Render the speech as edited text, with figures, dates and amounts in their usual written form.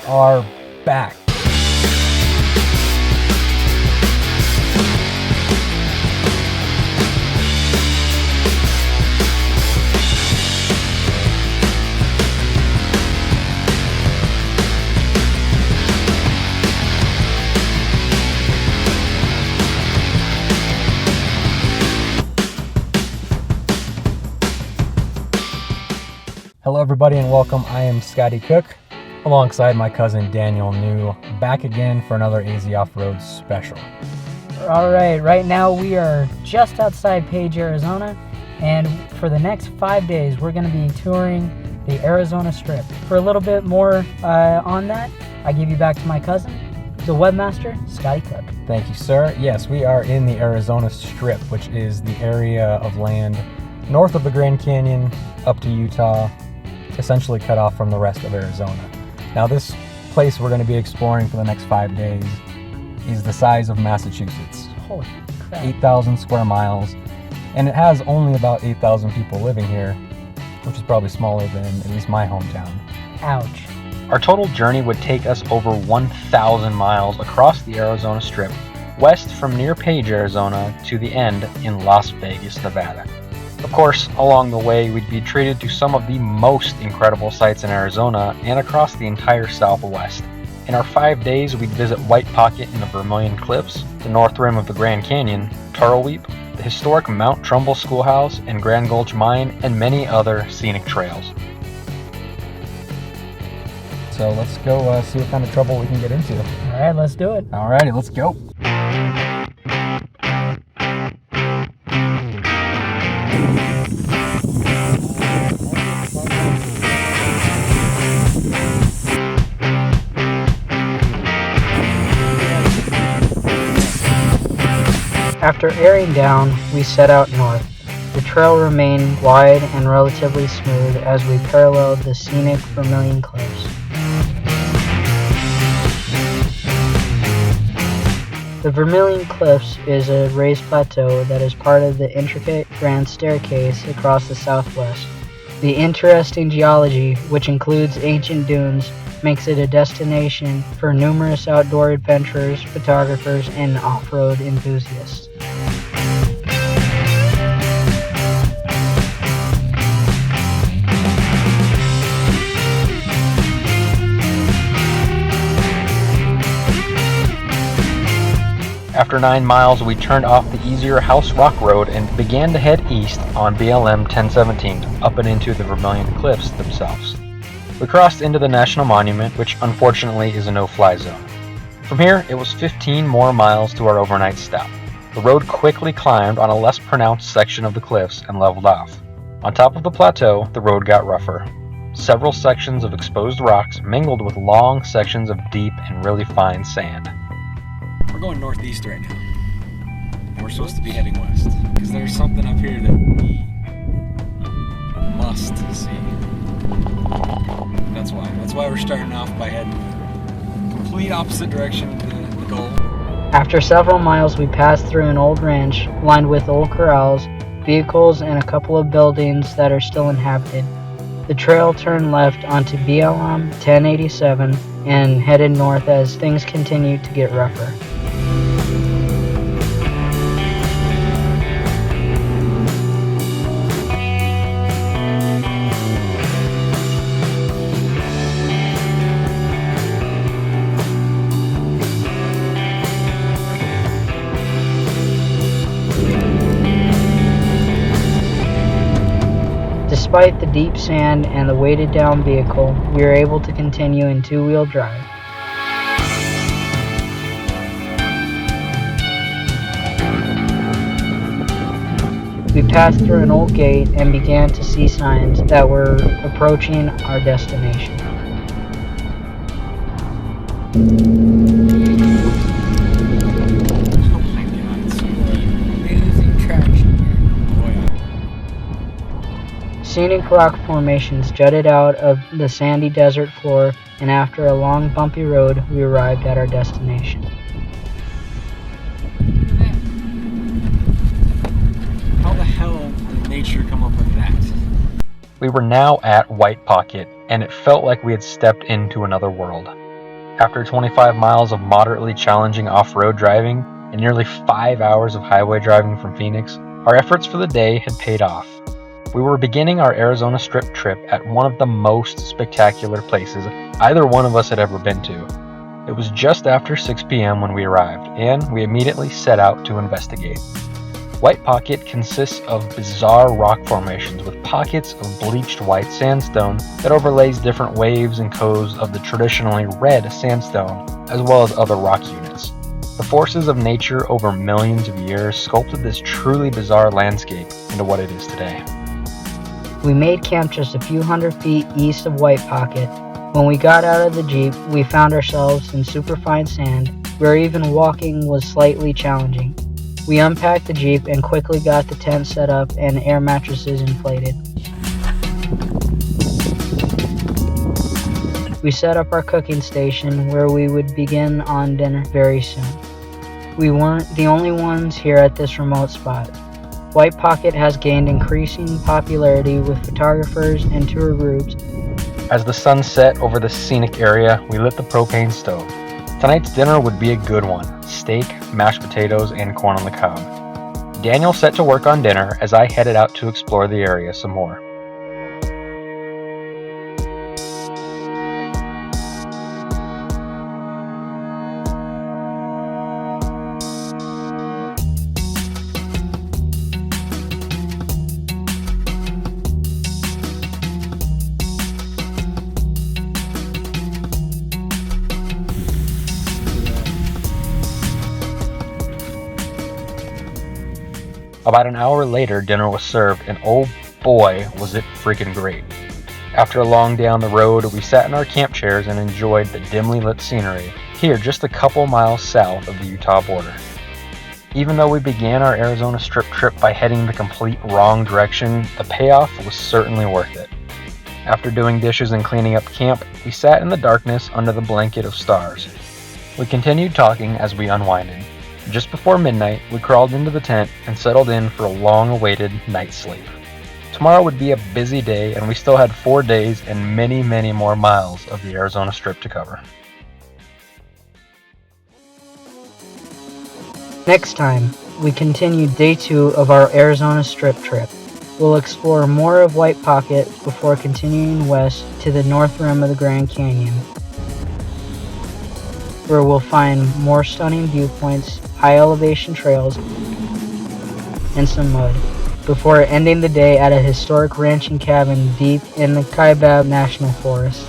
are back. Hello everybody and welcome. I am Scotty Cook alongside my cousin Daniel New, back again for another AZ Off-Road special. Alright, right now we are just outside Page, Arizona, and for the next 5 days we're going to be touring the Arizona Strip. For a little bit more on that, I give you back to my cousin, the webmaster, Scotty Cook. Thank you, sir. Yes, we are in the Arizona Strip, which is the area of land north of the Grand Canyon up to Utah, essentially cut off from the rest of Arizona. Now this place we're going to be exploring for the next 5 days is the size of Massachusetts. Holy crap. 8,000 square miles, and it has only about 8,000 people living here, which is probably smaller than at least my hometown. Ouch. Our total journey would take us over 1,000 miles across the Arizona Strip, west from near Page, Arizona, to the end in Las Vegas, Nevada. Of course, along the way, we'd be treated to some of the most incredible sights in Arizona and across the entire Southwest. In our 5 days, we'd visit White Pocket in the Vermillion Cliffs, the north rim of the Grand Canyon, Turtleweep, the historic Mount Trumbull Schoolhouse and Grand Gulch Mine, and many other scenic trails. So let's go see what kind of trouble we can get into. Alright, let's do it. Alrighty, let's go. After airing down, we set out north. The trail remained wide and relatively smooth as we paralleled the scenic Vermillion Cliffs. The Vermillion Cliffs is a raised plateau that is part of the intricate Grand Staircase across the southwest. The interesting geology, which includes ancient dunes, makes it a destination for numerous outdoor adventurers, photographers, and off-road enthusiasts. After 9 miles, we turned off the easier House Rock Road and began to head east on BLM 1017, up and into the Vermillion Cliffs themselves. We crossed into the National Monument, which unfortunately is a no-fly zone. From here, it was 15 more miles to our overnight stop. The road quickly climbed on a less pronounced section of the cliffs and leveled off. On top of the plateau, the road got rougher. Several sections of exposed rocks mingled with long sections of deep and really fine sand. We're going northeast right now, and we're supposed to be heading west, because there's something up here that we must see. That's why we're starting off by heading complete opposite direction to the goal. After several miles, we passed through an old ranch lined with old corrals, vehicles, and a couple of buildings that are still inhabited. The trail turned left onto BLM 1087 and headed north as things continued to get rougher. Despite the deep sand and the weighted down vehicle, we were able to continue in two-wheel drive. We passed through an old gate and began to see signs that were approaching our destination. Scenic rock formations jutted out of the sandy desert floor, and after a long bumpy road, we arrived at our destination. How the hell did nature come up with that? We were now at White Pocket, and it felt like we had stepped into another world. After 25 miles of moderately challenging off-road driving and nearly 5 hours of highway driving from Phoenix, our efforts for the day had paid off. We were beginning our Arizona Strip trip at one of the most spectacular places either one of us had ever been to. It was just after 6 p.m. when we arrived, and we immediately set out to investigate. White Pocket consists of bizarre rock formations with pockets of bleached white sandstone that overlays different waves and coves of the traditionally red sandstone, as well as other rock units. The forces of nature over millions of years sculpted this truly bizarre landscape into what it is today. We made camp just a few hundred feet east of White Pocket. When we got out of the Jeep, we found ourselves in superfine sand, where even walking was slightly challenging. We unpacked the Jeep and quickly got the tent set up and air mattresses inflated. We set up our cooking station where we would begin on dinner very soon. We weren't the only ones here at this remote spot. White Pocket has gained increasing popularity with photographers and tour groups. As the sun set over the scenic area, we lit the propane stove. Tonight's dinner would be a good one: steak, mashed potatoes, and corn on the cob. Daniel set to work on dinner as I headed out to explore the area some more. About an hour later, dinner was served, and oh boy, was it freaking great. After a long day on the road, we sat in our camp chairs and enjoyed the dimly lit scenery, here just a couple miles south of the Utah border. Even though we began our Arizona Strip trip by heading the complete wrong direction, the payoff was certainly worth it. After doing dishes and cleaning up camp, we sat in the darkness under the blanket of stars. We continued talking as we unwinded. Just before midnight, we crawled into the tent and settled in for a long-awaited night's sleep. Tomorrow would be a busy day, and we still had 4 days and many, many more miles of the Arizona Strip to cover. Next time, we continue day 2 of our Arizona Strip trip. We'll explore more of White Pocket before continuing west to the north rim of the Grand Canyon, where we'll find more stunning viewpoints, high elevation trails, and some mud, before ending the day at a historic ranching cabin deep in the Kaibab National Forest.